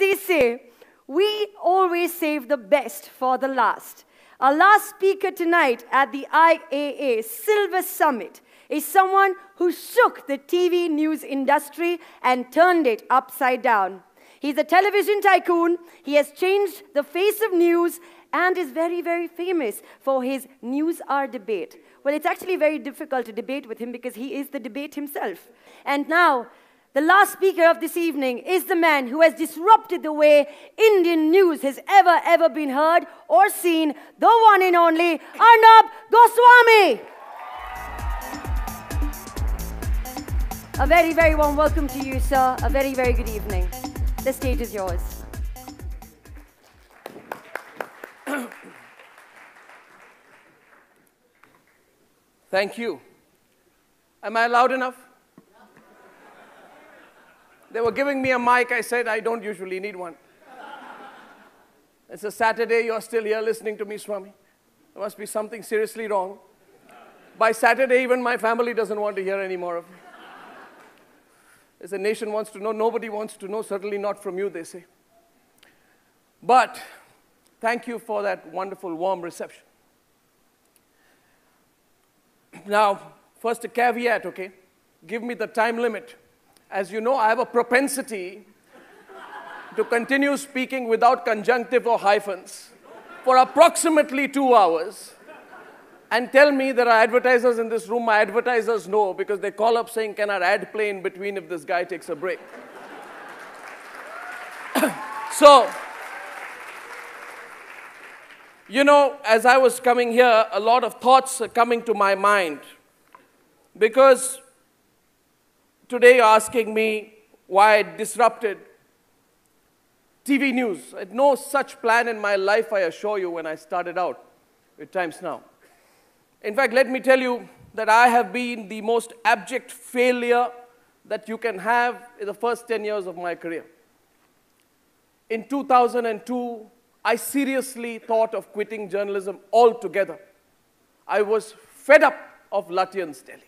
they say, we always save the best for the last. Our last speaker tonight at the IAA Silver Summit is someone who shook the TV news industry and turned it upside down. He's a television tycoon. He has changed the face of news and is very, very famous for his News Hour debate. Well, it's actually very difficult to debate with him because he is the debate himself. And now, the last speaker of this evening is the man who has disrupted the way Indian news has ever been heard or seen, the one and only Arnab Goswami. A very, very warm welcome to you, sir. A very, very good evening. The stage is yours. Thank you. Am I loud enough? They were giving me a mic. I said, I don't usually need one. It's a Saturday. You're still here listening to me, Swami. There must be something seriously wrong. By Saturday, even my family doesn't want to hear any more of me. As a nation wants to know, nobody wants to know, certainly not from you, they say. But thank you for that wonderful, warm reception. Now, first a caveat, okay? Give me the time limit. As you know, I have a propensity to continue speaking without conjunctive or hyphens for approximately 2 hours and tell me there are advertisers in this room. My advertisers know because they call up saying, can our ad play in between if this guy takes a break? So, you know, as I was coming here, a lot of thoughts are coming to my mind because today you're asking me why I disrupted TV news. I had no such plan in my life, I assure you, when I started out with Times Now. In fact, let me tell you that I have been the most abject failure that you can have in the first 10 years of my career. In 2002, I seriously thought of quitting journalism altogether. I was fed up of Lutyens' Delhi.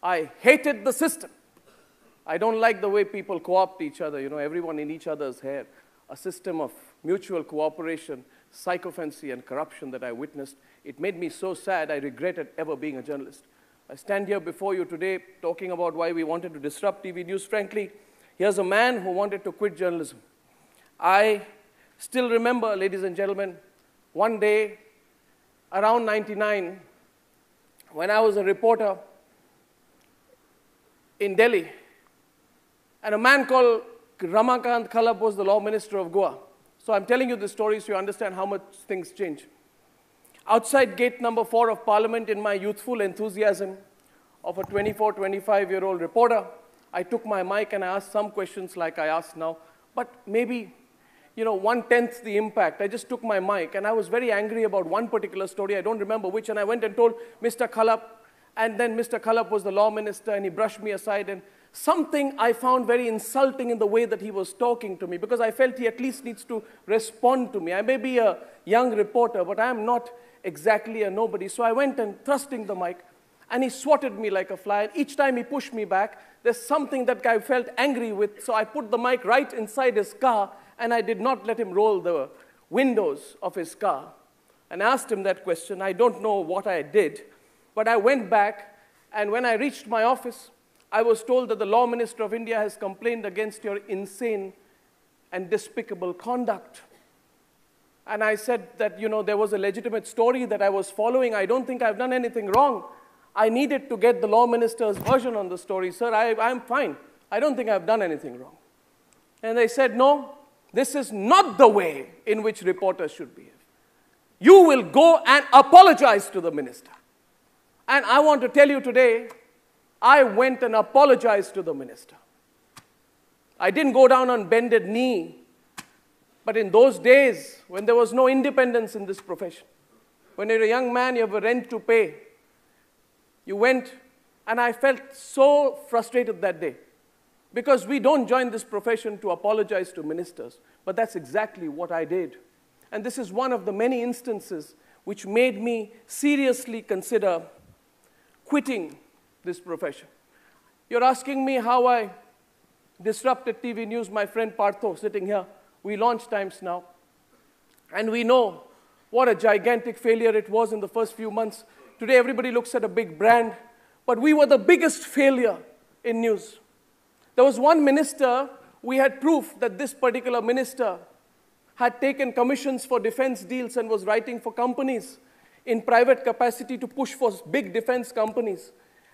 I hated the system. I don't like the way people co-opt each other, you know, everyone in each other's hair. A system of mutual cooperation, sycophancy, and corruption that I witnessed. It made me so sad, I regretted ever being a journalist. I stand here before you today talking about why we wanted to disrupt TV news. Frankly, here's a man who wanted to quit journalism. I still remember, ladies and gentlemen, one day around 99, when I was a reporter in Delhi, and a man called Ramakant Khalap was the law minister of Goa. So I'm telling you this story so you understand how much things change. Outside gate number 4 of Parliament, in my youthful enthusiasm of a 24, 25-year-old reporter, I took my mic and I asked some questions like I asked now, but maybe, you know, 1/10 the impact. I just took my mic and I was very angry about one particular story, I don't remember which, and I went and told Mr. Khalap, and then Mr. Khalap was the law minister and he brushed me aside, and something I found very insulting in the way that he was talking to me, because I felt he at least needs to respond to me. I may be a young reporter, but I am not exactly a nobody. So I went and thrusting the mic, and he swatted me like a fly. And each time he pushed me back, there's something that I felt angry with, so I put the mic right inside his car, and I did not let him roll the windows of his car. And I asked him that question. I don't know what I did, but I went back, and when I reached my office, I was told that the Law Minister of India has complained against your insane and despicable conduct. And I said that, you know, there was a legitimate story that I was following. I don't think I've done anything wrong. I needed to get the Law Minister's version on the story. Sir, I'm fine. I don't think I've done anything wrong. And they said, no, this is not the way in which reporters should behave. You will go and apologize to the minister. And I want to tell you today, I went and apologized to the minister. I didn't go down on bended knee, but in those days, when there was no independence in this profession, when you're a young man, you have a rent to pay, you went, and I felt so frustrated that day, because we don't join this profession to apologize to ministers, but that's exactly what I did. And this is one of the many instances which made me seriously consider quitting this profession. You're asking me how I disrupted TV news, my friend Partho sitting here. We launched Times Now. And we know what a gigantic failure it was in the first few months. Today, everybody looks at a big brand, but we were the biggest failure in news. There was one minister, we had proof that this particular minister had taken commissions for defense deals and was writing for companies in private capacity to push for big defense companies.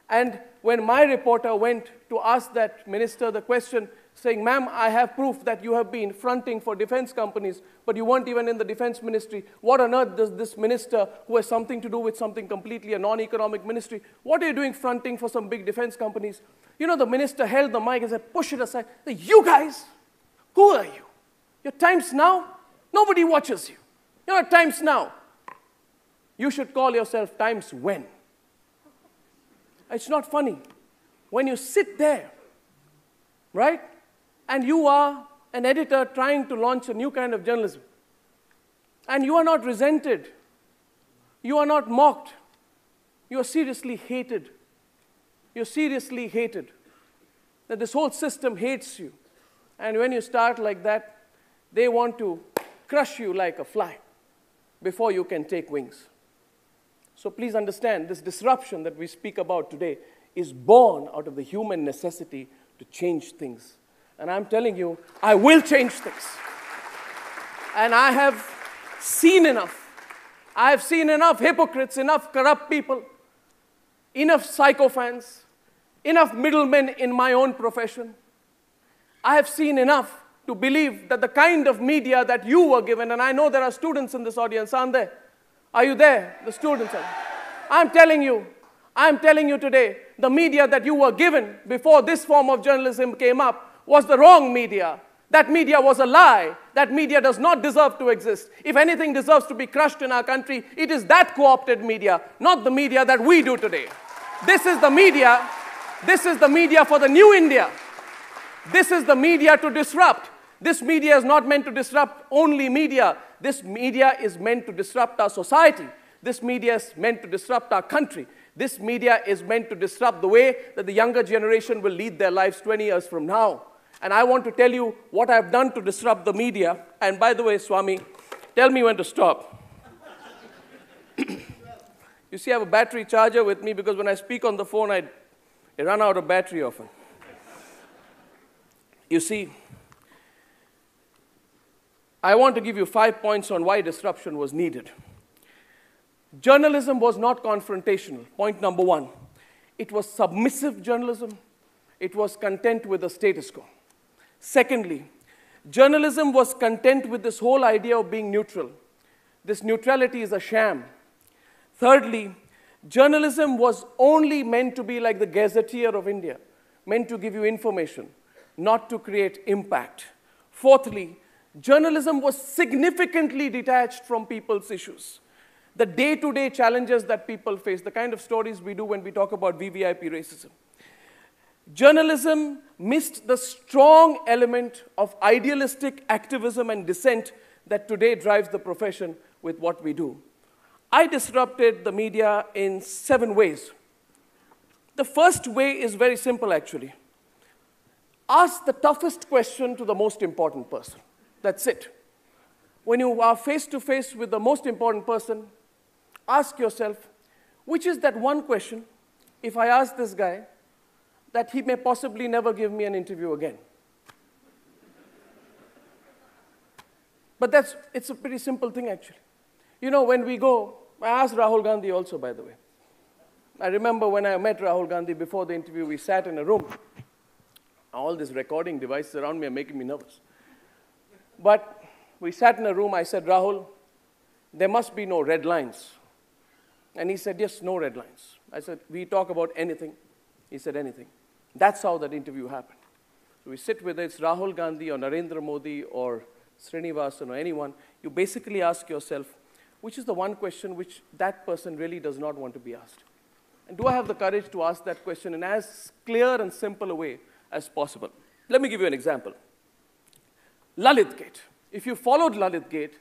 And when my reporter went to ask that minister the question, saying, ma'am, I have proof that you have been fronting for defense companies, but you weren't even in the defense ministry. What on earth does this minister, who has something to do with something completely a non-economic ministry, what are you doing fronting for some big defense companies? You know, the minister held the mic and said, push it aside. Said, you guys, who are you? You're Times Now? Nobody watches you. You're not Times Now. You should call yourself Times When. It's not funny. When you sit there, right, and you are an editor trying to launch a new kind of journalism, and you are not resented, you are not mocked, you are seriously hated. You're seriously hated. That this whole system hates you. And when you start like that, they want to crush you like a fly before you can take wings. So please understand, this disruption that we speak about today is born out of the human necessity to change things. And I'm telling you, I will change things. And I have seen enough. I have seen enough hypocrites, enough corrupt people, enough sycophants, enough middlemen in my own profession. I have seen enough to believe that the kind of media that you were given, and I know there are students in this audience, aren't there? Are you there? The students are. I'm telling you today, the media that you were given before this form of journalism came up was the wrong media. That media was a lie. That media does not deserve to exist. If anything deserves to be crushed in our country, it is that co-opted media, not the media that we do today. This is the media. This is the media for the new India. This is the media to disrupt. This media is not meant to disrupt only media. This media is meant to disrupt our society. This media is meant to disrupt our country. This media is meant to disrupt the way that the younger generation will lead their lives 20 years from now. And I want to tell you what I've done to disrupt the media. And by the way, Swami, tell me when to stop. You see, I have a battery charger with me because when I speak on the phone, I run out of battery often. You see, I want to give you 5 points on why disruption was needed. Journalism was not confrontational. Point number 1. It was submissive journalism. It was content with the status quo. Secondly, journalism was content with this whole idea of being neutral. This neutrality is a sham. Thirdly, journalism was only meant to be like the gazetteer of India, meant to give you information, not to create impact. Fourthly, journalism was significantly detached from people's issues. The day-to-day challenges that people face, the kind of stories we do when we talk about VVIP racism. Journalism missed the strong element of idealistic activism and dissent that today drives the profession with what we do. I disrupted the media in 7 ways. The first way is very simple, actually. Ask the toughest question to the most important person. That's it. When you are face-to-face with the most important person, ask yourself, which is that one question, if I ask this guy, that he may possibly never give me an interview again? But it's a pretty simple thing, actually. You know, when we go, I asked Rahul Gandhi also, by the way. I remember when I met Rahul Gandhi before the interview, we sat in a room. All these recording devices around me are making me nervous. But we sat in a room, I said, Rahul, there must be no red lines. And he said, yes, no red lines. I said, we talk about anything. He said, anything. That's how that interview happened. So we sit, whether it's Rahul Gandhi or Narendra Modi or Srinivasan or anyone, you basically ask yourself, which is the one question which that person really does not want to be asked? And do I have the courage to ask that question in as clear and simple a way as possible? Let me give you an example. Lalit Gate. If you followed Lalit Gate,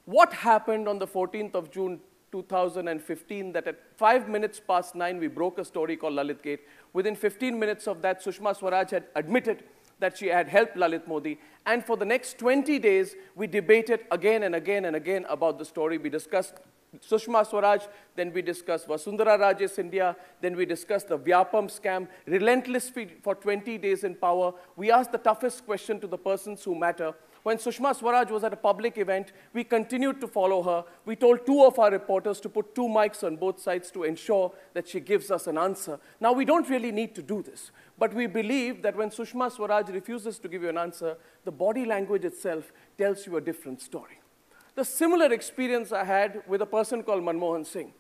what happened on the 14th of June 2015 that at 5 minutes past 9 we broke a story called Lalit Gate. Within 15 minutes of that, Sushma Swaraj had admitted that she had helped Lalit Modi. And for the next 20 days, we debated again and again and again about the story. We discussed Sushma Swaraj, then we discussed Vasundhara Raje Scindia, then we discussed the Vyapam scam, relentlessly for 20 days in power. We asked the toughest question to the persons who matter. When Sushma Swaraj was at a public event, we continued to follow her. We told 2 of our reporters to put 2 mics on both sides to ensure that she gives us an answer. Now, we don't really need to do this, but we believe that when Sushma Swaraj refuses to give you an answer, the body language itself tells you a different story. The similar experience I had with a person called Manmohan Singh.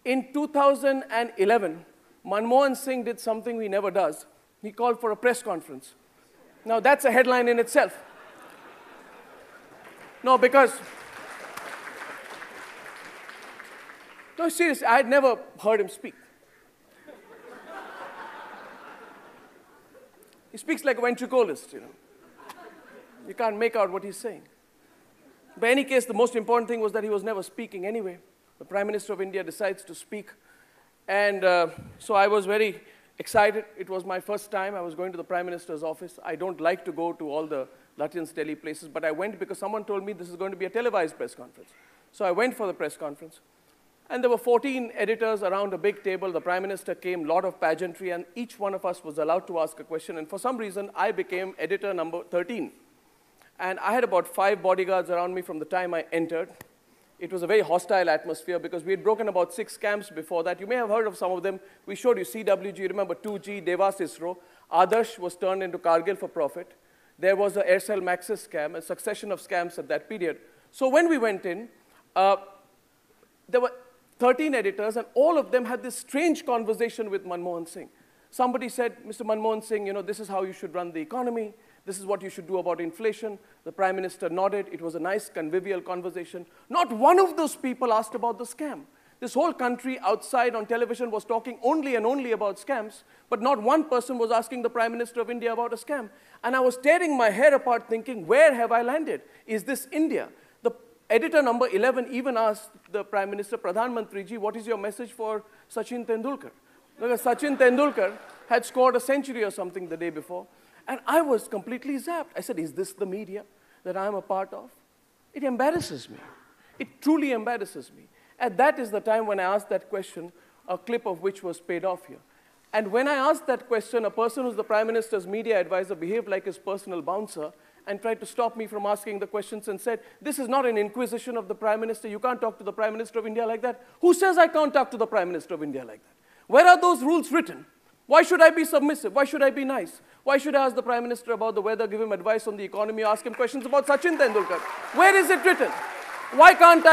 In 2011, Manmohan Singh did something he never does. He called for a press conference. Now, that's a headline in itself. No, because, no, seriously, I had never heard him speak. He speaks like a ventriloquist, you know. You can't make out what he's saying. But in any case, the most important thing was that he was never speaking anyway. The Prime Minister of India decides to speak. And so I was very excited. It was my first time. I was going to the Prime Minister's office. I don't like to go to all the Lutyens Delhi places, but I went because someone told me this is going to be a televised press conference. So I went for the press conference. And there were 14 editors around a big table. The Prime Minister came, a lot of pageantry, and each one of us was allowed to ask a question. And for some reason, I became editor number 13. And I had about 5 bodyguards around me from the time I entered. It was a very hostile atmosphere because we had broken about 6 scams before that. You may have heard of some of them. We showed you CWG, remember 2G, Devas ISRO. Adarsh was turned into Kargil for profit. There was the Aircel Maxis scam, a succession of scams at that period. So when we went in, there were 13 editors, and all of them had this strange conversation with Manmohan Singh. Somebody said, Mr. Manmohan Singh, you know, this is how you should run the economy. This is what you should do about inflation. The Prime Minister nodded. It was a nice, convivial conversation. Not one of those people asked about the scam. This whole country outside on television was talking only and only about scams, but not one person was asking the Prime Minister of India about a scam. And I was tearing my hair apart thinking, where have I landed? Is this India? The editor number 11 even asked the Prime Minister, Pradhan Mantriji, what is your message for Sachin Tendulkar? Because Sachin Tendulkar had scored a century or something the day before. And I was completely zapped. I said, is this the media that I'm a part of? It embarrasses me. It truly embarrasses me. And that is the time when I asked that question, a clip of which was paid off here. And when I asked that question, a person who's the Prime Minister's media advisor behaved like his personal bouncer and tried to stop me from asking the questions and said, this is not an inquisition of the Prime Minister. You can't talk to the Prime Minister of India like that. Who says I can't talk to the Prime Minister of India like that? Where are those rules written? Why should I be submissive? Why should I be nice? Why should I ask the Prime Minister about the weather, give him advice on the economy, ask him questions about Sachin Tendulkar? Where is it written? Why can't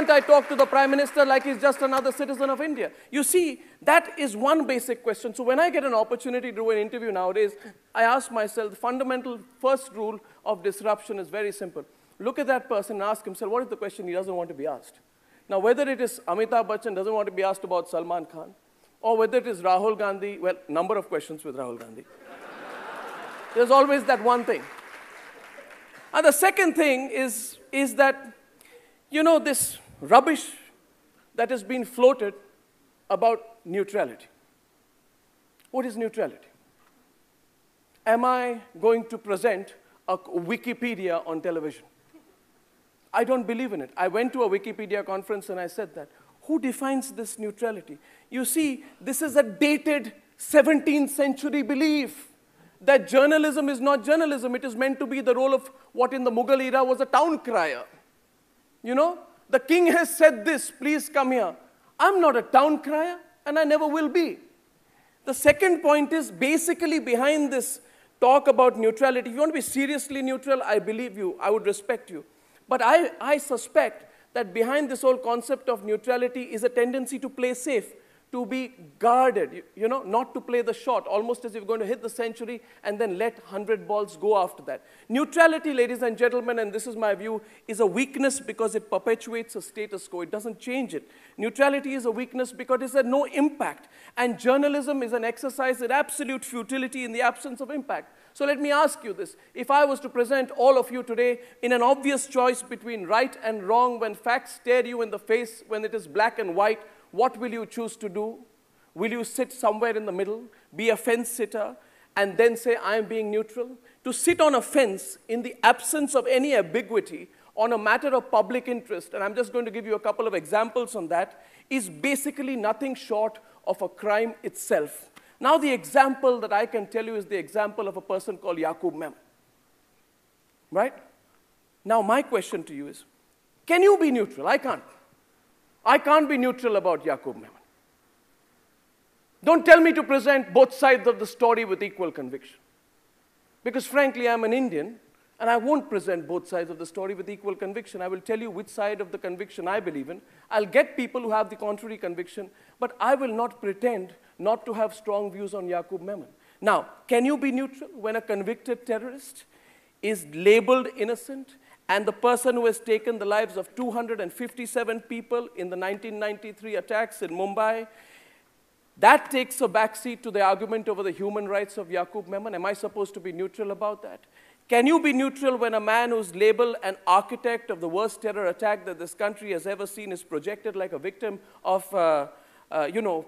I talk to the Prime Minister like he's just another citizen of India? You see, that is one basic question. So when I get an opportunity to do an interview nowadays, I ask myself, the fundamental first rule of disruption is very simple. Look at that person and ask himself, what is the question he doesn't want to be asked? Now, whether it is Amitabh Bachchan doesn't want to be asked about Salman Khan, or whether it is Rahul Gandhi, well, number of questions with Rahul Gandhi. There's always that one thing. And the second thing is that, you know, this rubbish that has been floated about neutrality. What is neutrality? Am I going to present a Wikipedia on television? I don't believe in it. I went to a Wikipedia conference and I said that. Who defines this neutrality? You see, this is a dated 17th century belief that journalism is not journalism. It is meant to be the role of what in the Mughal era was a town crier. You know, the king has said this, please come here. I'm not a town crier, and I never will be. The second point is basically behind this talk about neutrality. If you want to be seriously neutral, I believe you, I would respect you. But I suspect that behind this whole concept of neutrality is a tendency to play safe, to be guarded, you know, not to play the shot, almost as if you're going to hit the century and then let 100 balls go after that. Neutrality, ladies and gentlemen, and this is my view, is a weakness because it perpetuates a status quo. It doesn't change it. Neutrality is a weakness because it has no impact. And journalism is an exercise in absolute futility in the absence of impact. So let me ask you this. If I was to present all of you today in an obvious choice between right and wrong when facts stare you in the face, when it is black and white, what will you choose to do? Will you sit somewhere in the middle, be a fence sitter, and then say, I am being neutral. To sit on a fence in the absence of any ambiguity on a matter of public interest, and I'm just going to give you a couple of examples on that, is basically nothing short of a crime itself. Now, the example that I can tell you is the example of a person called Yaqub Mem. Right? Now, my question to you is, can you be neutral? I can't. I can't be neutral about Yaqub Mem. Don't tell me to present both sides of the story with equal conviction. Because frankly, I'm an Indian, and I won't present both sides of the story with equal conviction. I will tell you which side of the conviction I believe in. I'll get people who have the contrary conviction, but I will not pretend not to have strong views on Yaqub Memon. Now, can you be neutral when a convicted terrorist is labeled innocent and the person who has taken the lives of 257 people in the 1993 attacks in Mumbai, that takes a backseat to the argument over the human rights of Yaqub Memon? Am I supposed to be neutral about that? Can you be neutral when a man who's labeled an architect of the worst terror attack that this country has ever seen is projected like a victim of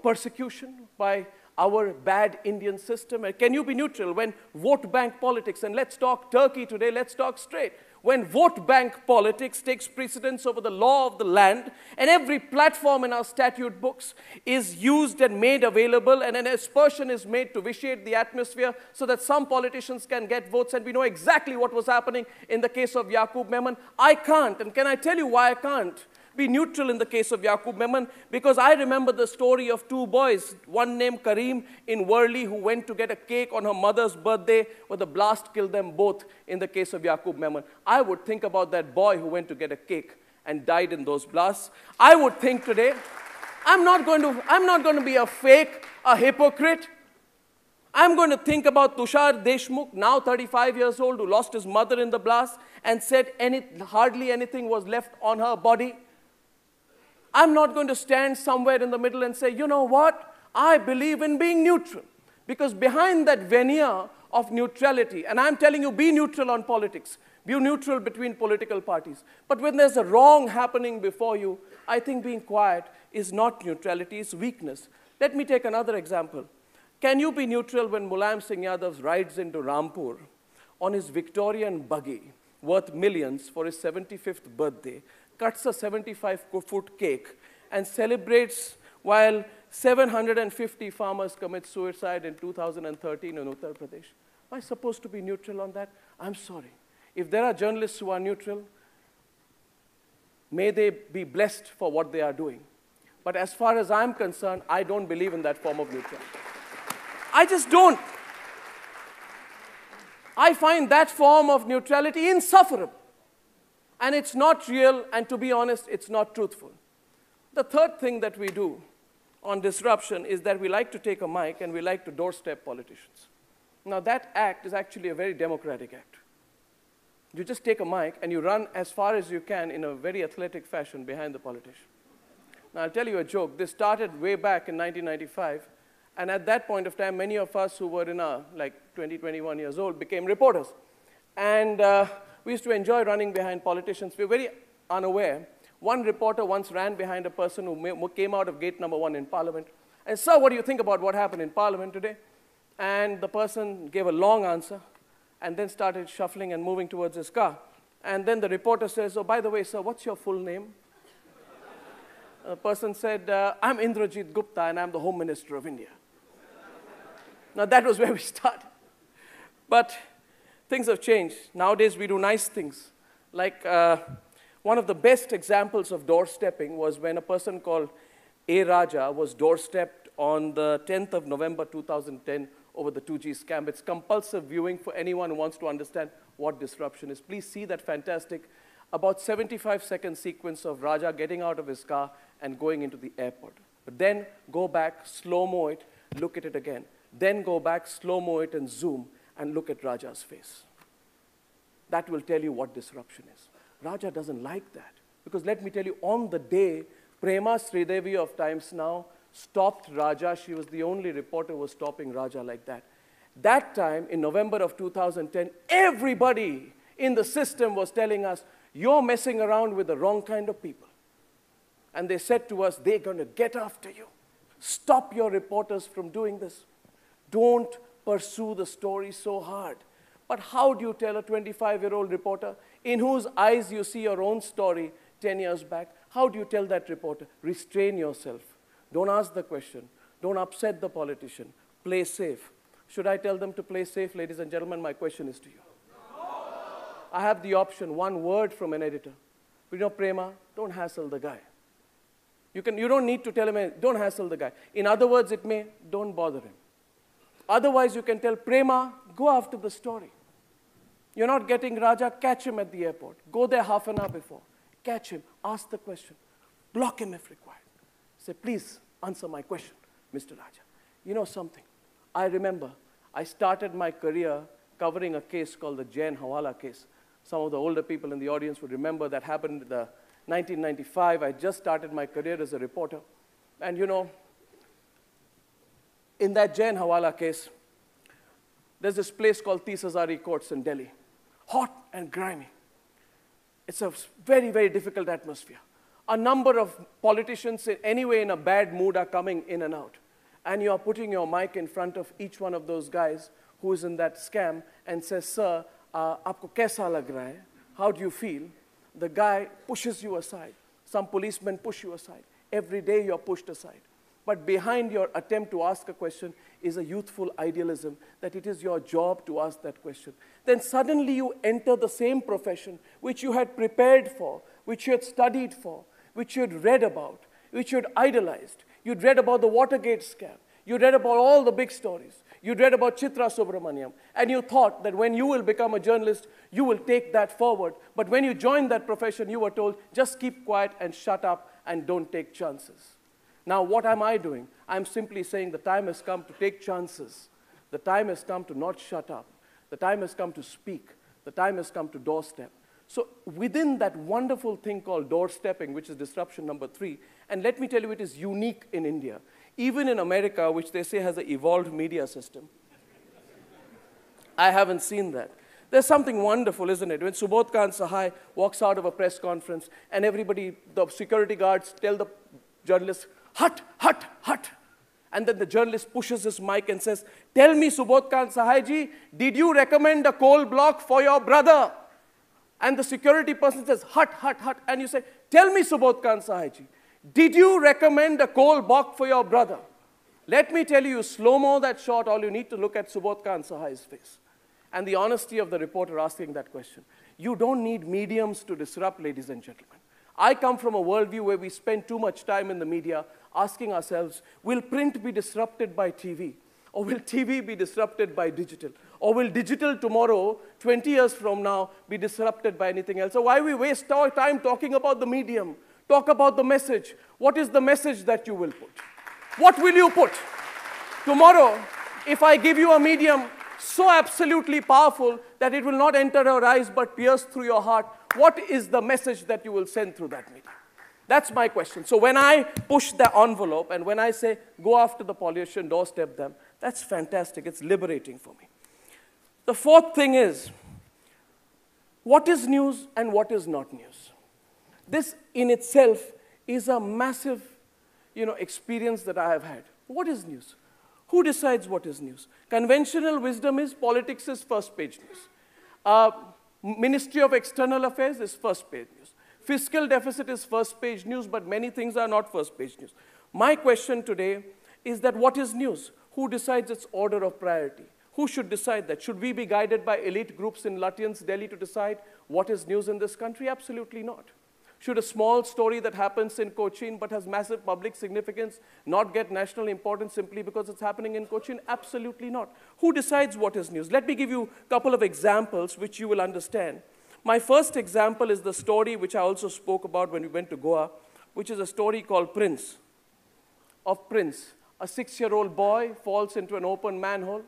persecution by our bad Indian system? And can you be neutral when vote bank politics, and let's talk Turkey today, let's talk straight, when vote bank politics takes precedence over the law of the land, and every platform in our statute books is used and made available, and an aspersion is made to vitiate the atmosphere so that some politicians can get votes, and we know exactly what was happening in the case of Yaqub Memon? I can't, and can I tell you why I can't be neutral in the case of Yaqub Memon? Because I remember the story of two boys, one named Kareem in Worli, who went to get a cake on her mother's birthday, but the blast killed them both in the case of Yaqub Memon. I would think about that boy who went to get a cake and died in those blasts. I would think today, I'm not going to be a fake, a hypocrite. I'm going to think about Tushar Deshmukh, now 35 years old, who lost his mother in the blast and said hardly anything was left on her body. I'm not going to stand somewhere in the middle and say, you know what, I believe in being neutral. Because behind that veneer of neutrality, and I'm telling you, be neutral on politics, be neutral between political parties. But when there's a wrong happening before you, I think being quiet is not neutrality, it's weakness. Let me take another example. Can you be neutral when Mulayam Singh Yadav rides into Rampur on his Victorian buggy, worth millions, for his 75th birthday, cuts a 75-foot cake, and celebrates while 750 farmers commit suicide in 2013 in Uttar Pradesh? Am I supposed to be neutral on that? I'm sorry. If there are journalists who are neutral, may they be blessed for what they are doing. But as far as I'm concerned, I don't believe in that form of neutrality. I just don't. I find that form of neutrality insufferable. And it's not real, and to be honest, it's not truthful. The third thing that we do on disruption is that we like to take a mic and we like to doorstep politicians. Now, that act is actually a very democratic act. You just take a mic and you run as far as you can in a very athletic fashion behind the politician. Now, I'll tell you a joke. This started way back in 1995, and at that point of time, many of us who were in our, 20, 21 years old became reporters. And we used to enjoy running behind politicians. We were very unaware. One reporter once ran behind a person who came out of gate number 1 in Parliament. And, sir, what do you think about what happened in Parliament today? And the person gave a long answer and then started shuffling and moving towards his car. And then the reporter says, oh, by the way, sir, what's your full name? The person said, I'm Indrajit Gupta, and I'm the Home Minister of India. Now, that was where we started. But things have changed. Nowadays, we do nice things. Like one of the best examples of doorstepping was when a person called A. Raja was doorstepped on the 10th of November 2010 over the 2G scam. It's compulsive viewing for anyone who wants to understand what disruption is. Please see that fantastic, about 75-second sequence of Raja getting out of his car and going into the airport. But then go back, slow-mo it, look at it again. Then go back, slow-mo it, and zoom, and look at Raja's face. That will tell you what disruption is. Raja doesn't like that. Because let me tell you, on the day Prema Sridevi of Times Now stopped Raja, she was the only reporter who was stopping Raja like that. That time, in November of 2010, everybody in the system was telling us, you're messing around with the wrong kind of people. And they said to us, they're going to get after you. Stop your reporters from doing this. Don't pursue the story so hard. But how do you tell a 25-year-old reporter in whose eyes you see your own story 10 years back? How do you tell that reporter? Restrain yourself. Don't ask the question. Don't upset the politician. Play safe. Should I tell them to play safe, ladies and gentlemen? My question is to you. No. I have the option, one word from an editor. But you know, Prema, don't hassle the guy. You don't need to tell him, don't hassle the guy. In other words, it may, don't bother him. Otherwise, you can tell Prema, go after the story. You're not getting Raja, catch him at the airport. Go there half an hour before. Catch him, ask the question. Block him if required. Say, please answer my question, Mr. Raja. You know something? I remember I started my career covering a case called the Jain Hawala case. Some of the older people in the audience would remember that happened in 1995. I just started my career as a reporter. And you know, in that Jain Hawala case, there's this place called 30 Hazari Courts in Delhi. Hot and grimy. It's a very, very difficult atmosphere. A number of politicians anyway in a bad mood are coming in and out. And you are putting your mic in front of each one of those guys who is in that scam and says, sir, aapko kaisa lag raha hai? How do you feel? The guy pushes you aside. Some policemen push you aside. Every day you're pushed aside. But behind your attempt to ask a question is a youthful idealism that it is your job to ask that question. Then suddenly you enter the same profession which you had prepared for, which you had studied for, which you had read about, which you had idolized. You'd read about the Watergate scam. You'd read about all the big stories. You'd read about Chitra Subramaniam. And you thought that when you will become a journalist, you will take that forward. But when you joined that profession, you were told, just keep quiet and shut up and don't take chances. Now, what am I doing? I'm simply saying the time has come to take chances. The time has come to not shut up. The time has come to speak. The time has come to doorstep. So within that wonderful thing called doorstepping, which is disruption number 3, and let me tell you, it is unique in India. Even in America, which they say has an evolved media system, I haven't seen that. There's something wonderful, isn't it? When Subodh Khan Sahai walks out of a press conference and everybody, the security guards tell the journalist, hut, hut, hut. And then the journalist pushes his mic and says, tell me, Subodh Khan Sahai ji, did you recommend a coal block for your brother? And the security person says, hut, hut, hut. And you say, tell me, Subodh Khan Sahai ji, did you recommend a coal block for your brother? Let me tell you, slow-mo that shot, all you need to look at Subodh Khan Sahai's face. And the honesty of the reporter asking that question. You don't need mediums to disrupt, ladies and gentlemen. I come from a worldview where we spend too much time in the media asking ourselves, will print be disrupted by TV? Or will TV be disrupted by digital? Or will digital tomorrow, 20 years from now, be disrupted by anything else? So why we waste our time talking about the medium? Talk about the message. What is the message that you will put? What will you put? Tomorrow, if I give you a medium so absolutely powerful that it will not enter your eyes but pierce through your heart, what is the message that you will send through that medium? That's my question. So when I push the envelope and when I say, go after the politician, doorstep them, that's fantastic. It's liberating for me. The fourth thing is, what is news and what is not news? This in itself is a massive, experience that I have had. What is news? Who decides what is news? Conventional wisdom is politics is first page news. Ministry of External Affairs is first page news. Fiscal deficit is first page news, but many things are not first page news. My question today is that what is news? Who decides its order of priority? Who should decide that? Should we be guided by elite groups in Lutyens, Delhi to decide what is news in this country? Absolutely not. Should a small story that happens in Cochin but has massive public significance not get national importance simply because it's happening in Cochin? Absolutely not. Who decides what is news? Let me give you a couple of examples which you will understand. My first example is the story which I also spoke about when we went to Goa, which is a story called Prince. Of Prince. A 6-year-old boy falls into an open manhole.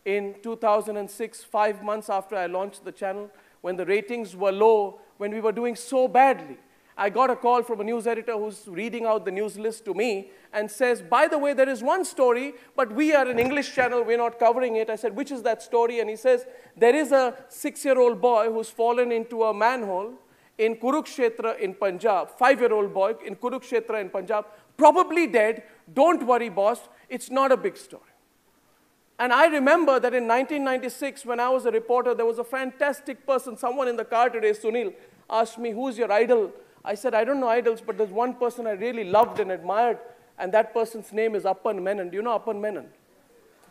In 2006, 5 months after I launched the channel, when the ratings were low, when we were doing so badly, I got a call from a news editor who's reading out the news list to me and says, by the way, there is one story, but we are an English channel, we're not covering it. I said, which is that story? And he says, there is a 6-year-old boy who's fallen into a manhole in Kurukshetra in Punjab, 5-year-old boy in Kurukshetra in Punjab, probably dead. Don't worry, boss, it's not a big story. And I remember that in 1996, when I was a reporter, there was a fantastic person, someone in the car today, Sunil, asked me, who's your idol? I said, I don't know idols, but there's one person I really loved and admired, and that person's name is Appan Menon. Do you know Appan Menon?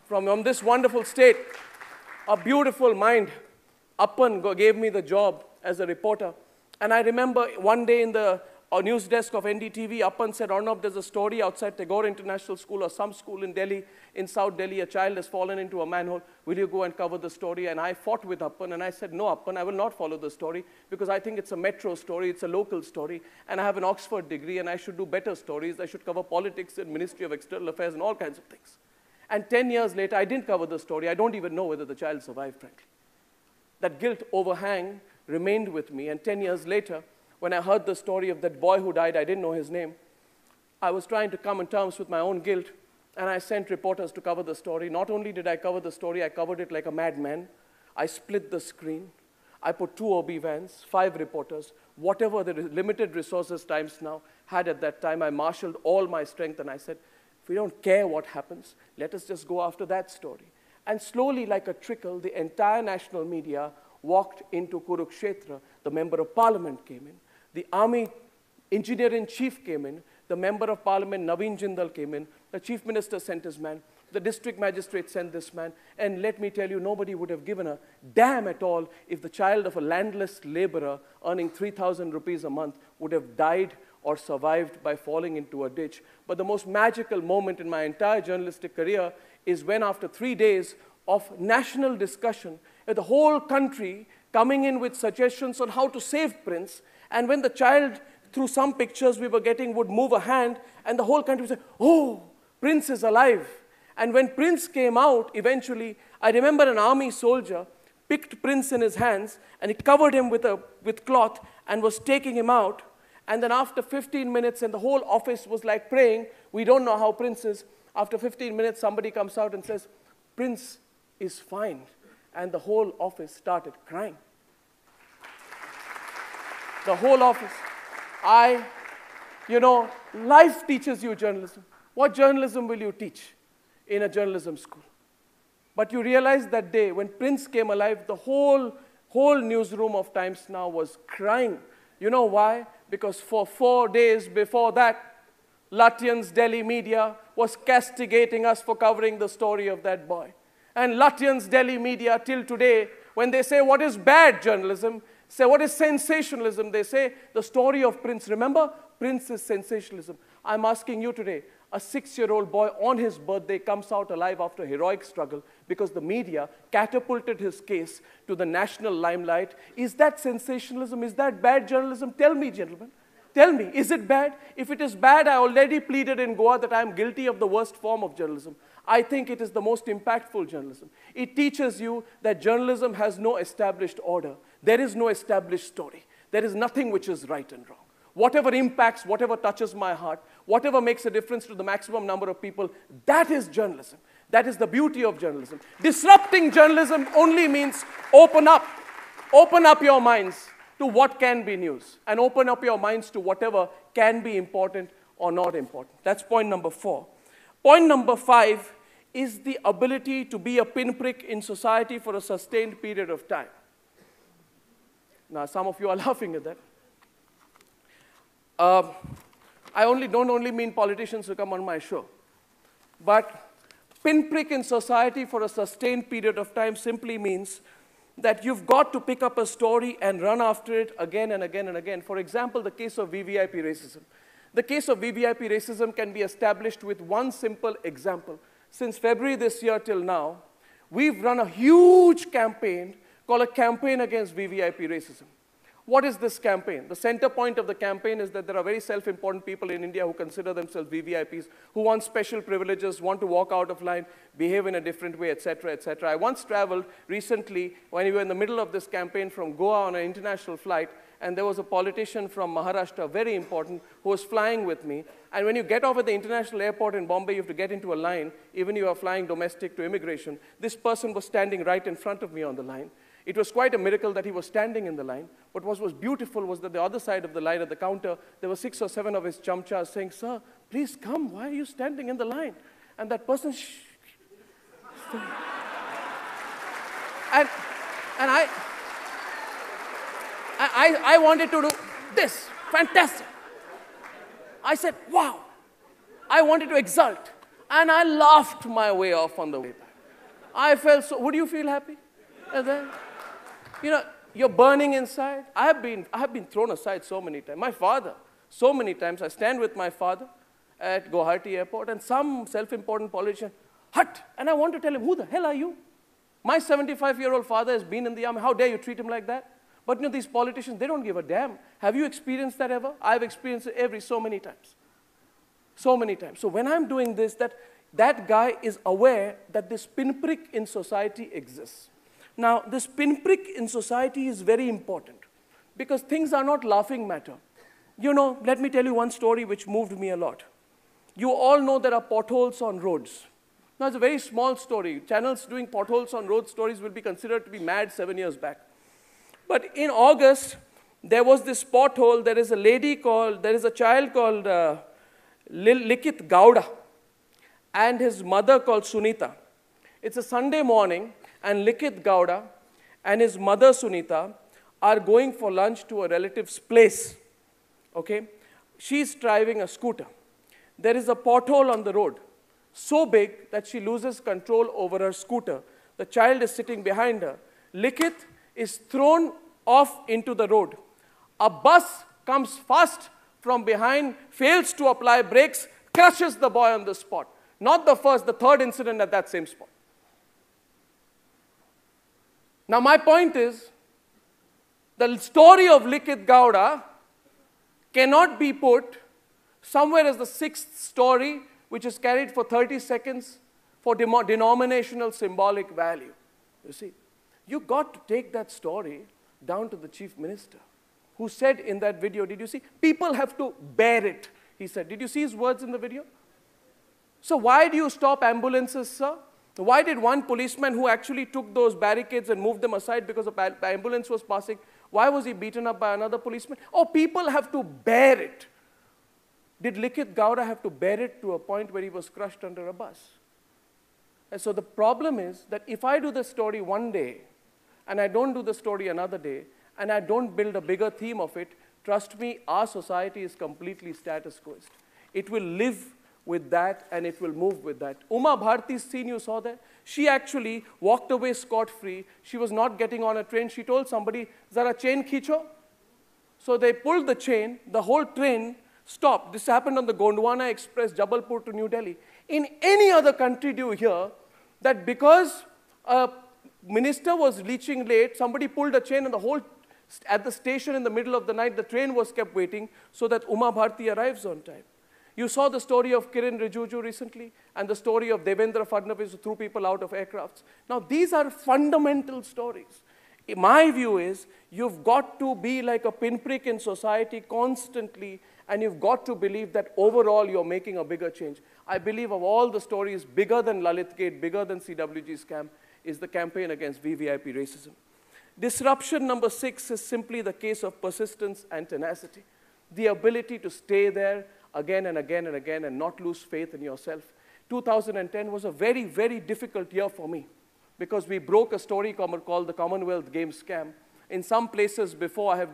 From this wonderful state, a beautiful mind. Appan gave me the job as a reporter. And I remember one day in the news desk of NDTV, Appan said, Arnab, there's a story outside Tagore International School or some school in Delhi, in South Delhi, a child has fallen into a manhole. Will you go and cover the story? And I fought with Appan, and I said, no, Appan, I will not follow the story because I think it's a metro story, it's a local story, and I have an Oxford degree, and I should do better stories. I should cover politics and Ministry of External Affairs and all kinds of things. And 10 years later, I didn't cover the story. I don't even know whether the child survived, frankly. That guilt overhang remained with me, and 10 years later, when I heard the story of that boy who died, I didn't know his name. I was trying to come to terms with my own guilt, and I sent reporters to cover the story. Not only did I cover the story, I covered it like a madman. I split the screen. I put 2 OB vans, 5 reporters, whatever the limited resources Times Now had at that time. I marshaled all my strength, and I said, if we don't care what happens, let us just go after that story. And slowly, like a trickle, the entire national media walked into Kurukshetra. The member of parliament came in. The army engineer-in-chief came in. The member of parliament, Naveen Jindal, came in. The chief minister sent his man. The district magistrate sent this man. And let me tell you, nobody would have given a damn at all if the child of a landless laborer earning 3,000 rupees a month would have died or survived by falling into a ditch. But the most magical moment in my entire journalistic career is when, after 3 days of national discussion, the whole country coming in with suggestions on how to save Prince, and when the child, through some pictures we were getting, would move a hand, and the whole country would say, oh, Prince is alive. And when Prince came out, eventually, I remember an army soldier picked Prince in his hands, and he covered him with cloth and was taking him out. And then after 15 minutes, and the whole office was like praying, we don't know how Prince is. After 15 minutes, somebody comes out and says, Prince is fine. And the whole office started crying. The whole office. Life teaches you journalism. What journalism will you teach in a journalism school? But you realize that day, when Prince came alive, the whole newsroom of Times Now was crying. You know why? Because for 4 days before that, Lutyens' Delhi media was castigating us for covering the story of that boy. And Lutyens' Delhi media, till today, when they say what is bad journalism, say what is sensationalism, they say the story of Prince. Remember, Prince is sensationalism. I'm asking you today, a 6-year-old boy on his birthday comes out alive after a heroic struggle because the media catapulted his case to the national limelight. Is that sensationalism? Is that bad journalism? Tell me, gentlemen. Tell me, is it bad? If it is bad, I already pleaded in Goa that I am guilty of the worst form of journalism. I think it is the most impactful journalism. It teaches you that journalism has no established order. There is no established story. There is nothing which is right and wrong. Whatever impacts, whatever touches my heart, whatever makes a difference to the maximum number of people, that is journalism. That is the beauty of journalism. Disrupting journalism only means open up your minds to what can be news, and open up your minds to whatever can be important or not important. That's point number 4. Point number 5 is the ability to be a pinprick in society for a sustained period of time. Now, some of you are laughing at that. I don't only mean politicians who come on my show, but pinprick in society for a sustained period of time simply means that you've got to pick up a story and run after it again and again and again. For example, the case of VVIP racism. The case of VVIP racism can be established with one simple example. Since February this year till now, we've run a huge campaign called a campaign against VVIP racism. What is this campaign? The center point of the campaign is that there are very self-important people in India who consider themselves VVIPs, who want special privileges, want to walk out of line, behave in a different way, etc., etc. I once traveled recently when we were in the middle of this campaign from Goa on an international flight, and there was a politician from Maharashtra, very important, who was flying with me. And when you get off at the international airport in Bombay, you have to get into a line, even if you are flying domestic to immigration. This person was standing right in front of me on the line. It was quite a miracle that he was standing in the line. But what was beautiful was that the other side of the line at the counter, there were 6 or 7 of his chamchas saying, "Sir, please come. Why are you standing in the line?" And that person And I wanted to do this. Fantastic. I said, wow. I wanted to exult. And I laughed my way off on the way back. I felt so. Would you feel happy? And then, you're burning inside. I have been thrown aside so many times. My father, so many times, I stand with my father at Guwahati airport, and some self-important politician, hut, and I want to tell him, who the hell are you? My 75-year-old father has been in the army. How dare you treat him like that? But these politicians, they don't give a damn. Have you experienced that ever? I've experienced it so many times. So many times. So when I'm doing this, that guy is aware that this pinprick in society exists. Now, this pinprick in society is very important because things are not laughing matter. Let me tell you one story which moved me a lot. You all know there are potholes on roads. Now, it's a very small story. Channels doing potholes on road stories will be considered to be mad 7 years back. But in August, there was this pothole. There is a child called Likith Gowda and his mother called Sunita. It's a Sunday morning, and Likith Gowda and his mother Sunita are going for lunch to a relative's place. Okay? She's driving a scooter. There is a pothole on the road, so big that she loses control over her scooter. The child is sitting behind her. Likith is thrown off into the road. A bus comes fast from behind, fails to apply brakes, crushes the boy on the spot. Not the first, the third incident at that same spot. Now, my point is, the story of Likith Gowda cannot be put somewhere as the sixth story, which is carried for 30 seconds for denominational symbolic value. You see, you got to take that story down to the chief minister, who said in that video, did you see? People have to bear it, he said. Did you see his words in the video? So why do you stop ambulances, sir? Why did one policeman who actually took those barricades and moved them aside because the ambulance was passing, why was he beaten up by another policeman? Oh, people have to bear it. Did Likith Gowda have to bear it to a point where he was crushed under a bus? And so the problem is that if I do the story one day, and I don't do the story another day, and I don't build a bigger theme of it, trust me, our society is completely status quoist. It will live with that, and it will move with that. Uma Bharti's scene you saw there, she actually walked away scot-free. She was not getting on a train. She told somebody, "Zara chain khicho." So they pulled the chain. The whole train stopped. This happened on the Gondwana Express, Jabalpur to New Delhi. In any other country do you hear that because a minister was reaching late, somebody pulled a chain and at the station in the middle of the night, the train was kept waiting so that Uma Bharti arrives on time. You saw the story of Kiran Rijiju recently and the story of Devendra Fadnavis who threw people out of aircrafts. Now, these are fundamental stories. My view is you've got to be like a pinprick in society constantly, and you've got to believe that overall you're making a bigger change. I believe of all the stories, bigger than Lalit Gate, bigger than CWG scam, is the campaign against VVIP racism. Disruption number 6 is simply the case of persistence and tenacity. The ability to stay there again and again and again and not lose faith in yourself. 2010 was a very, very difficult year for me because we broke a story called the Commonwealth Games scam. In some places before I have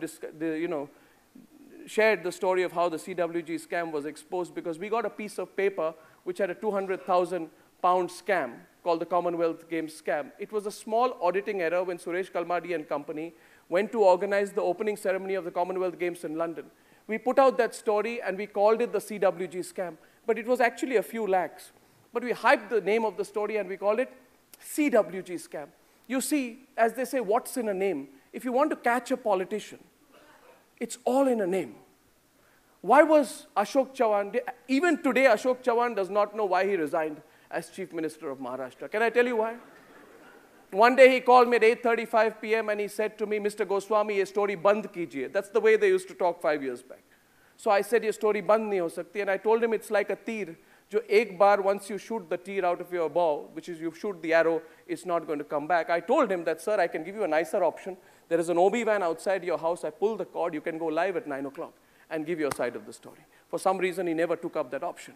shared the story of how the CWG scam was exposed because we got a piece of paper which had a 200,000 pound scam called the Commonwealth Games scam. It was a small auditing error when Suresh Kalmadi and company went to organize the opening ceremony of the Commonwealth Games in London. We put out that story and we called it the CWG scam, but it was actually a few lakhs. But we hyped the name of the story and we called it CWG scam. You see, as they say, what's in a name? If you want to catch a politician, it's all in a name. Why was Ashok Chavan, even today Ashok Chavan does not know why he resigned as Chief Minister of Maharashtra. Can I tell you why? One day he called me at 8:35 p.m. and he said to me, "Mr. Goswami, ye story band kijiye." That's the way they used to talk 5 years back. So I said, "Ye story band nahi ho sakti." And I told him it's like a teer. Jo ek bar, once you shoot the teer out of your bow, which is you shoot the arrow, it's not going to come back. I told him that, "Sir, I can give you a nicer option. There is an OB van outside your house. I pull the cord. You can go live at 9 o'clock and give your side of the story." For some reason, he never took up that option.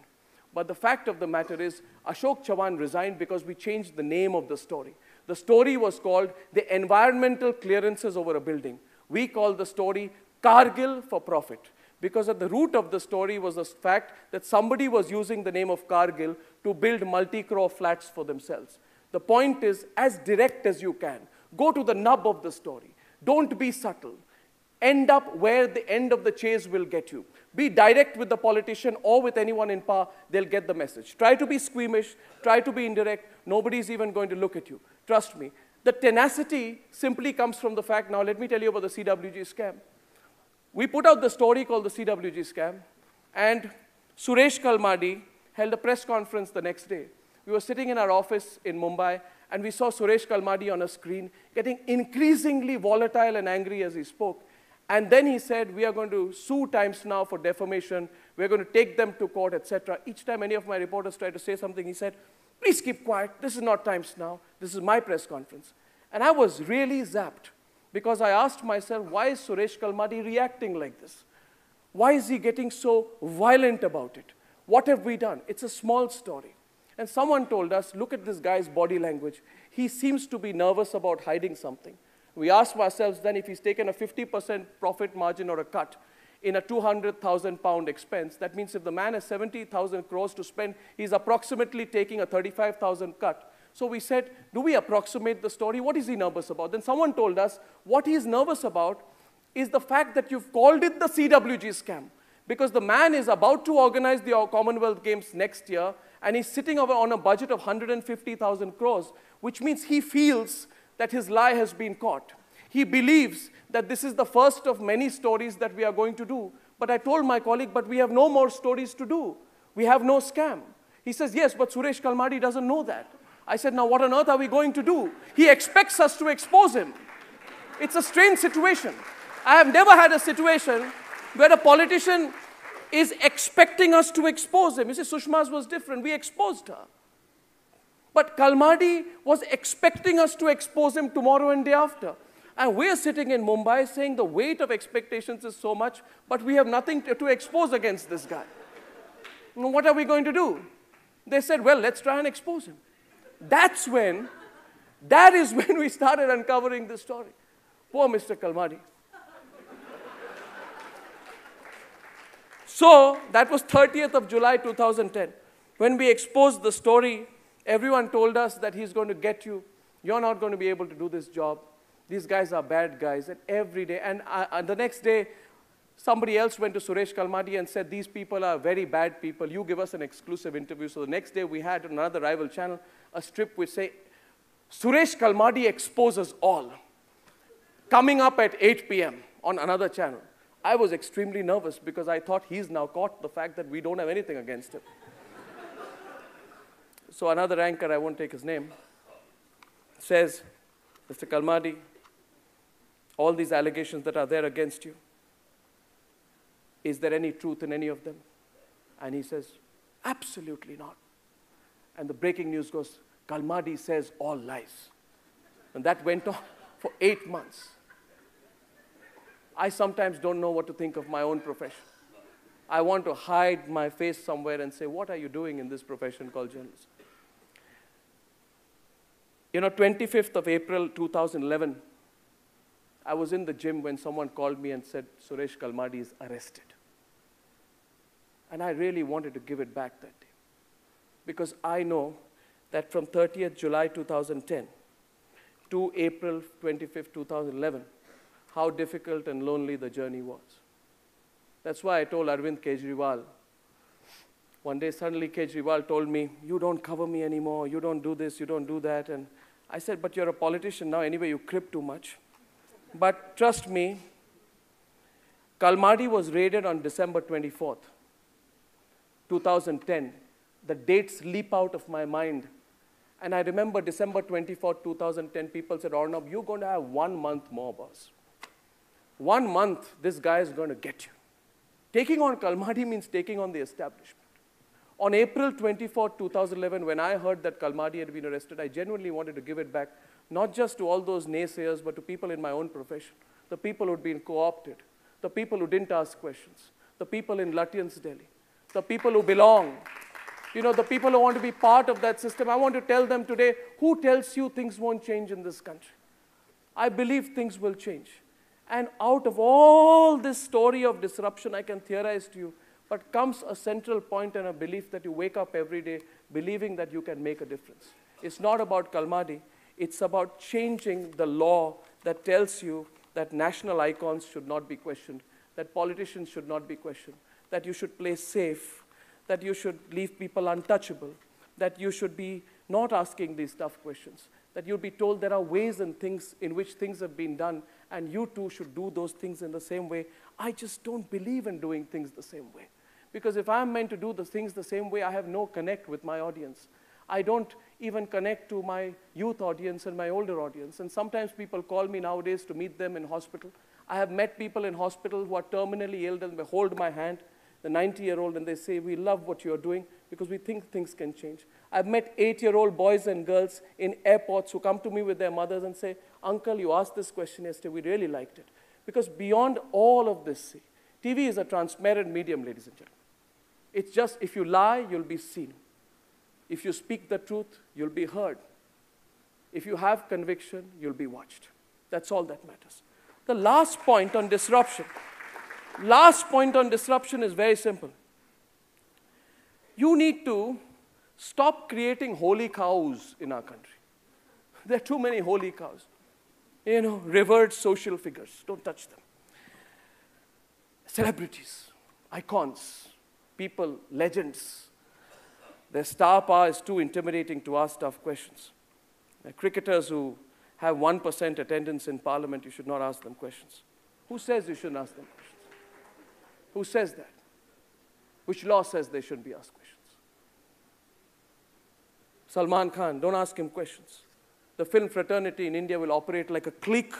But the fact of the matter is, Ashok Chavan resigned because we changed the name of the story. The story was called the environmental clearances over a building. We called the story Kargil for profit. Because at the root of the story was the fact that somebody was using the name of Kargil to build multi-crore flats for themselves. The point is, as direct as you can. Go to the nub of the story. Don't be subtle. End up where the end of the chase will get you. Be direct with the politician or with anyone in power, they'll get the message. Try to be squeamish, try to be indirect, nobody's even going to look at you. Trust me. The tenacity simply comes from the fact, now let me tell you about the CWG scam. We put out the story called the CWG scam, and Suresh Kalmadi held a press conference the next day. We were sitting in our office in Mumbai, and we saw Suresh Kalmadi on a screen getting increasingly volatile and angry as he spoke. And then he said, we are going to sue Times Now for defamation. We're going to take them to court, etc. Each time any of my reporters tried to say something, he said, please keep quiet. This is not Times Now. This is my press conference. And I was really zapped because I asked myself, why is Suresh Kalmadi reacting like this? Why is he getting so violent about it? What have we done? It's a small story. And someone told us, look at this guy's body language. He seems to be nervous about hiding something. We asked ourselves then, if he's taken a 50% profit margin or a cut in a 200,000 pound expense, that means if the man has 70,000 crores to spend, he's approximately taking a 35,000 cut. So we said, do we approximate the story? What is he nervous about? Then someone told us, what he's nervous about is the fact that you've called it the CWG scam. Because the man is about to organize the Commonwealth Games next year, and he's sitting on a budget of 150,000 crores, which means he feels that his lie has been caught. He believes that this is the first of many stories that we are going to do. But I told my colleague, but we have no more stories to do. We have no scam. He says, yes, but Suresh Kalmadi doesn't know that. I said, now what on earth are we going to do? He expects us to expose him. It's a strange situation. I have never had a situation where a politician is expecting us to expose him. You see, Sushma's was different. We exposed her. But Kalmadi was expecting us to expose him tomorrow and day after. And we're sitting in Mumbai saying the weight of expectations is so much, but we have nothing to expose against this guy. What are we going to do? They said, well, let's try and expose him. That is when we started uncovering this story. Poor Mr. Kalmadi. So that was 30th of July 2010. When we exposed the story, everyone told us that he's going to get you. You're not going to be able to do this job. These guys are bad guys. And every day, and the next day, somebody else went to Suresh Kalmadi and said, these people are very bad people. You give us an exclusive interview. So the next day, we had another rival channel, a strip which say, Suresh Kalmadi exposes all. Coming up at 8 p.m. on another channel. I was extremely nervous because I thought he's now caught the fact that we don't have anything against him. So another anchor, I won't take his name, says, Mr. Kalmadi, all these allegations that are there against you, is there any truth in any of them? And he says, absolutely not. And the breaking news goes, Kalmadi says all lies. And that went on for 8 months. I sometimes don't know what to think of my own profession. I want to hide my face somewhere and say, what are you doing in this profession called journalism? 25th of April 2011, I was in the gym when someone called me and said, Suresh Kalmadi is arrested. And I really wanted to give it back that day. Because I know that from 30th July 2010 to April 25th, 2011, how difficult and lonely the journey was. That's why I told Arvind Kejriwal. One day, suddenly Kejriwal told me, you don't cover me anymore, you don't do this, you don't do that. And I said, but you're a politician now, anyway, you crib too much. But trust me, Kalmadi was raided on December 24th, 2010. The dates leap out of my mind. And I remember December 24th, 2010, people said, Arnab, you're going to have 1 month more, boss. 1 month, this guy is going to get you. Taking on Kalmadi means taking on the establishment. On April 24, 2011, when I heard that Kalmadi had been arrested, I genuinely wanted to give it back, not just to all those naysayers, but to people in my own profession, the people who had been co-opted, the people who didn't ask questions, the people in Lutyens, Delhi, the people who belong. You know, the people who want to be part of that system, I want to tell them today, who tells you things won't change in this country? I believe things will change. And out of all this story of disruption, I can theorize to you, but comes a central point and a belief that you wake up every day believing that you can make a difference. It's not about Kalmadi. It's about changing the law that tells you that national icons should not be questioned, that politicians should not be questioned, that you should play safe, that you should leave people untouchable, that you should be not asking these tough questions, that you'll be told there are ways and things in which things have been done, and you too should do those things in the same way. I just don't believe in doing things the same way. Because if I'm meant to do the things the same way, I have no connect with my audience. I don't even connect to my youth audience and my older audience. And sometimes people call me nowadays to meet them in hospital. I have met people in hospital who are terminally ill and they hold my hand, the 90-year-old, and they say, we love what you're doing because we think things can change. I've met 8-year-old boys and girls in airports who come to me with their mothers and say, Uncle, you asked this question yesterday, we really liked it. Because beyond all of this, see, TV is a transparent medium, ladies and gentlemen. It's just, if you lie, you'll be seen. If you speak the truth, you'll be heard. If you have conviction, you'll be watched. That's all that matters. The last point on disruption is very simple. You need to stop creating holy cows in our country. There are too many holy cows. You know, revered social figures. Don't touch them. Celebrities, icons, people, legends. Their star power is too intimidating to ask tough questions. Like cricketers who have 1% attendance in parliament, you should not ask them questions. Who says you shouldn't ask them questions? Who says that? Which law says they shouldn't be asked questions? Salman Khan, don't ask him questions. The film fraternity in India will operate like a clique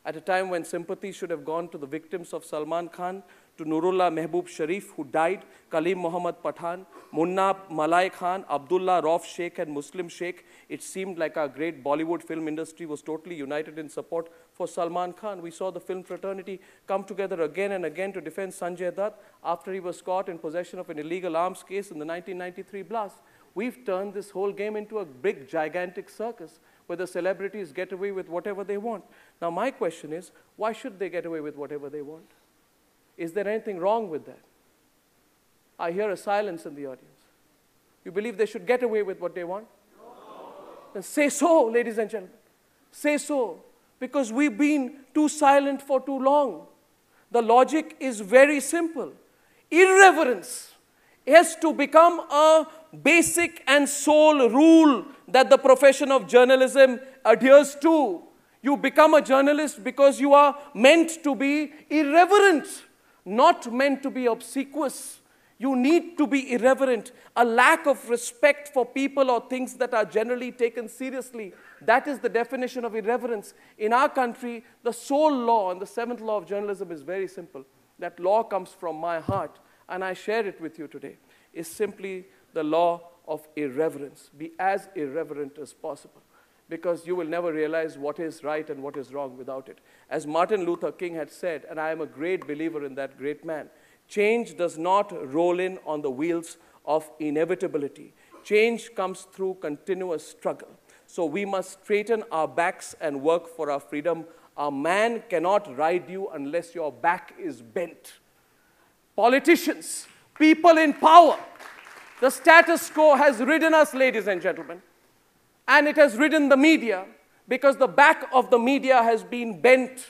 at a time when sympathy should have gone to the victims of Salman Khan, to Nurullah Mehboob Sharif, who died, Kaleem Mohammad Pathan, Munna Malai Khan, Abdullah Rauf Sheikh, and Muslim Sheikh. It seemed like our great Bollywood film industry was totally united in support for Salman Khan. We saw the film fraternity come together again and again to defend Sanjay Dutt after he was caught in possession of an illegal arms case in the 1993 blast. We've turned this whole game into a big, gigantic circus where the celebrities get away with whatever they want. Now, my question is, why should they get away with whatever they want? Is there anything wrong with that? I hear a silence in the audience. You believe they should get away with what they want? No. Then say so, ladies and gentlemen. Say so. Because we've been too silent for too long. The logic is very simple. Irreverence has to become a basic and sole rule that the profession of journalism adheres to. You become a journalist because you are meant to be irreverent, not meant to be obsequious. You need to be irreverent. A lack of respect for people or things that are generally taken seriously. That is the definition of irreverence. In our country, the sole law and the seventh law of journalism is very simple. That law comes from my heart, and I share it with you today. Is simply the law of irreverence. Be as irreverent as possible, because you will never realize what is right and what is wrong without it. As Martin Luther King had said, and I am a great believer in that great man, change does not roll in on the wheels of inevitability. Change comes through continuous struggle. So we must straighten our backs and work for our freedom. A man cannot ride you unless your back is bent. Politicians, people in power, the status quo has ridden us, ladies and gentlemen. And it has ridden the media because the back of the media has been bent.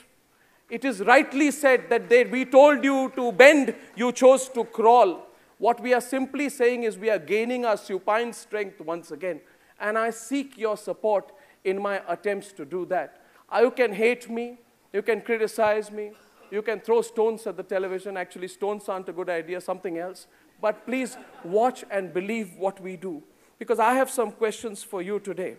It is rightly said that we told you to bend, you chose to crawl. What we are simply saying is we are gaining our supine strength once again. And I seek your support in my attempts to do that. You can hate me, you can criticize me, you can throw stones at the television. Actually, stones aren't a good idea, something else. But please watch and believe what we do, because I have some questions for you today.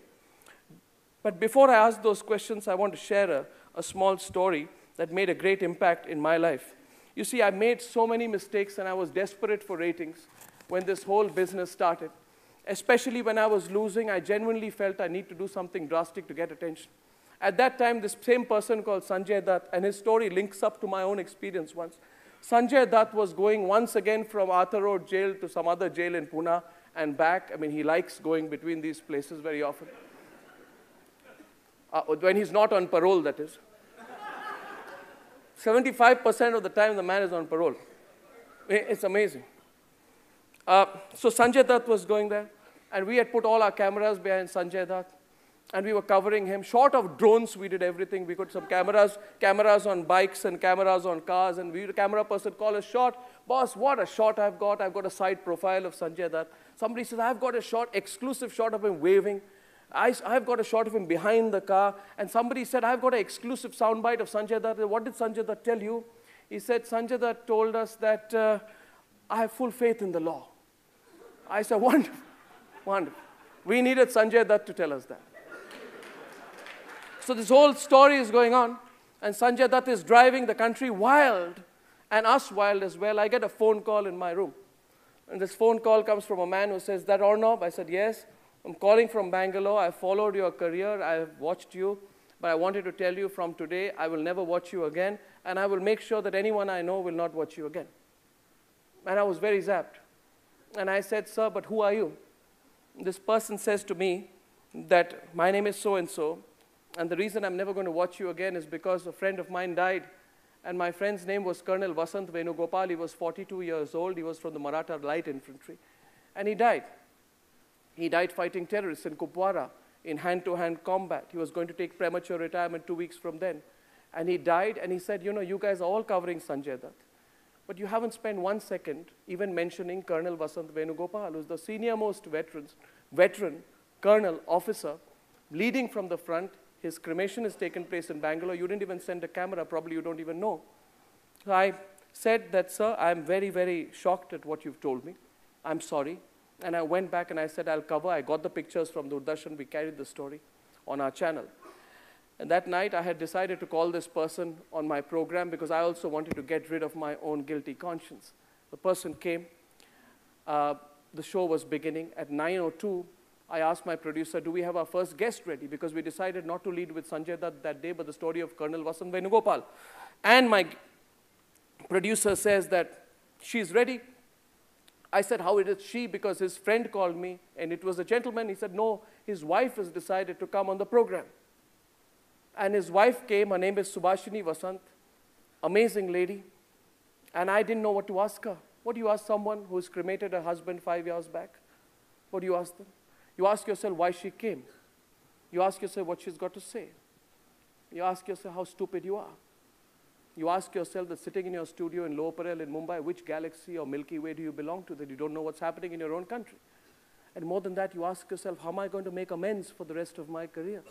But before I ask those questions, I want to share a small story that made a great impact in my life. You see, I made so many mistakes and I was desperate for ratings when this whole business started. Especially when I was losing, I genuinely felt I need to do something drastic to get attention. At that time, this same person called Sanjay Dutt, and his story links up to my own experience once. Sanjay Dutt was going once again from Arthur Road jail to some other jail in Pune, and back. I mean, he likes going between these places very often. When he's not on parole, that is. 75% of the time, the man is on parole. It's amazing. So Sanjay Dutt was going there, and we had put all our cameras behind Sanjay Dutt, and we were covering him. Short of drones, we did everything. We got some cameras on bikes and cameras on cars, and the camera person called us shot. Boss, what a shot I've got. I've got a side profile of Sanjay Dutt. Somebody says, I've got a shot, exclusive shot of him waving. I've got a shot of him behind the car. And somebody said, I've got an exclusive soundbite of Sanjay Dutt. What did Sanjay Dutt tell you? He said, Sanjay Dutt told us that I have full faith in the law. I said, wonderful, wonderful. We needed Sanjay Dutt to tell us that. So this whole story is going on, and Sanjay Dutt is driving the country wild, and us wild as well. I get a phone call in my room. And this phone call comes from a man who says, that Arnab? I said, yes. I'm calling from Bangalore. I followed your career. I have watched you. But I wanted to tell you from today, I will never watch you again. And I will make sure that anyone I know will not watch you again. And I was very zapped. And I said, sir, but who are you? This person says to me that my name is so-and-so. And the reason I'm never going to watch you again is because a friend of mine died. And my friend's name was Colonel Vasant Venugopal. He was 42 years old. He was from the Maratha Light Infantry. And he died. He died fighting terrorists in Kupwara in hand-to-hand combat. He was going to take premature retirement 2 weeks from then. And he died, and he said, you know, you guys are all covering Sanjay Dutt. But you haven't spent 1 second even mentioning Colonel Vasant Venugopal, who's the senior-most veteran colonel officer, leading from the front. His cremation has taken place in Bangalore. You didn't even send a camera. Probably you don't even know. So I said that, sir, I'm very, very shocked at what you've told me. I'm sorry. And I went back and I said, I'll cover. I got the pictures from Doordarshan. We carried the story on our channel. And that night, I had decided to call this person on my program because I also wanted to get rid of my own guilty conscience. The person came. The show was beginning. At 9:02, I asked my producer, do we have our first guest ready? Because we decided not to lead with Sanjay Dutt that day, but the story of Colonel Vasant Venugopal. And my producer says that she's ready. I said, how is she? Because his friend called me, and it was a gentleman. He said, no, his wife has decided to come on the program. And his wife came. Her name is Subhashini Vasant, amazing lady. And I didn't know what to ask her. What do you ask someone who's cremated her husband 5 years back? What do you ask them? You ask yourself why she came. You ask yourself what she's got to say. You ask yourself how stupid you are. You ask yourself that sitting in your studio in Lower Parel in Mumbai, which galaxy or Milky Way do you belong to that you don't know what's happening in your own country? And more than that, you ask yourself, how am I going to make amends for the rest of my career?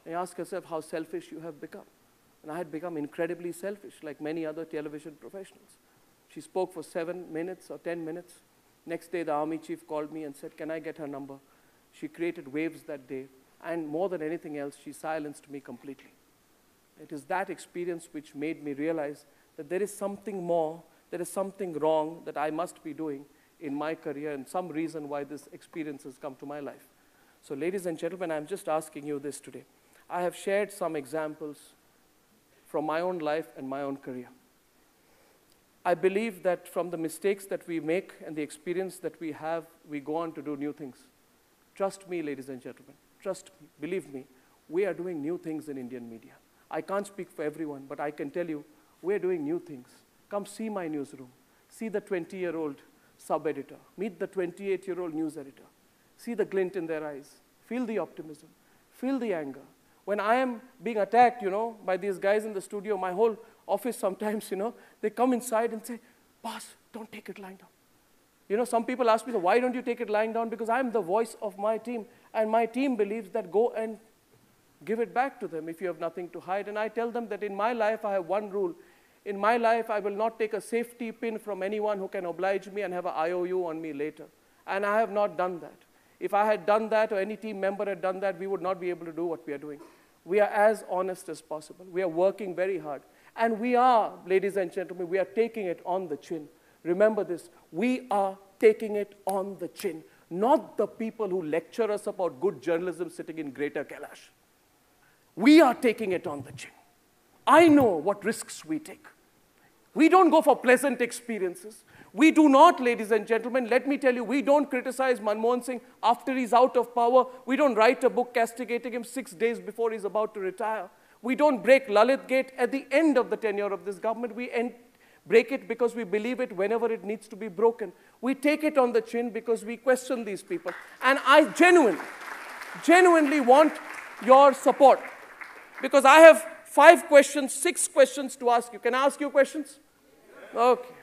And you ask yourself how selfish you have become. And I had become incredibly selfish, like many other television professionals. She spoke for 7 minutes or 10 minutes. Next day, the army chief called me and said, can I get her number? She created waves that day. And more than anything else, she silenced me completely. It is that experience which made me realize that there is something more, there is something wrong that I must be doing in my career and some reason why this experience has come to my life. So ladies and gentlemen, I'm just asking you this today. I have shared some examples from my own life and my own career. I believe that from the mistakes that we make and the experience that we have, we go on to do new things. Trust me, ladies and gentlemen. Trust me. Believe me. We are doing new things in Indian media. I can't speak for everyone, but I can tell you, we're doing new things. Come see my newsroom. See the 20-year-old sub-editor. Meet the 28-year-old news editor. See the glint in their eyes. Feel the optimism. Feel the anger. When I am being attacked, by these guys in the studio, my whole office sometimes, they come inside and say, boss, don't take it lying down. Some people ask me, why don't you take it lying down? Because I'm the voice of my team, and my team believes that go and give it back to them if you have nothing to hide. And I tell them that in my life, I have one rule. In my life, I will not take a safety pin from anyone who can oblige me and have an IOU on me later. And I have not done that. If I had done that or any team member had done that, we would not be able to do what we are doing. We are as honest as possible. We are working very hard. And we are, ladies and gentlemen, we are taking it on the chin. Remember this, we are taking it on the chin. Not the people who lecture us about good journalism sitting in Greater Kailash. We are taking it on the chin. I know what risks we take. We don't go for pleasant experiences. We do not, ladies and gentlemen, let me tell you, we don't criticize Manmohan Singh after he's out of power. We don't write a book castigating him 6 days before he's about to retire. We don't break Lalit Gate at the end of the tenure of this government. We break it because we believe it whenever it needs to be broken. We take it on the chin because we question these people. And I genuinely want your support. Because I have 5 questions, 6 questions to ask you. Can I ask you questions? Okay.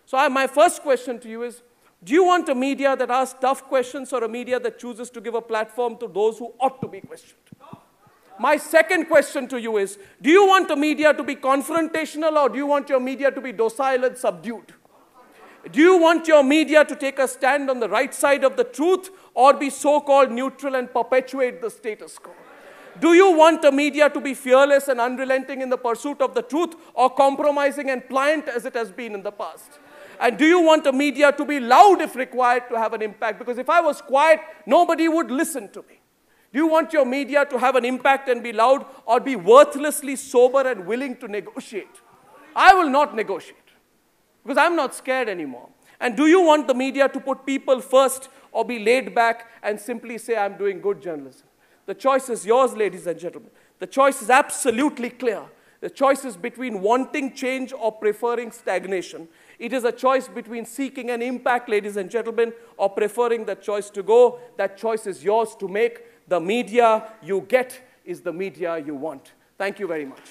So my first question to you is, do you want a media that asks tough questions or a media that chooses to give a platform to those who ought to be questioned? My second question to you is, do you want a media to be confrontational or do you want your media to be docile and subdued? Do you want your media to take a stand on the right side of the truth or be so-called neutral and perpetuate the status quo? Do you want a media to be fearless and unrelenting in the pursuit of the truth or compromising and pliant as it has been in the past? And do you want a media to be loud if required to have an impact? Because if I was quiet, nobody would listen to me. Do you want your media to have an impact and be loud or be worthlessly sober and willing to negotiate? I will not negotiate because I'm not scared anymore. And do you want the media to put people first or be laid back and simply say, I'm doing good journalism? The choice is yours, ladies and gentlemen. The choice is absolutely clear. The choice is between wanting change or preferring stagnation. It is a choice between seeking an impact, ladies and gentlemen, or preferring that choice to go. That choice is yours to make. The media you get is the media you want. Thank you very much.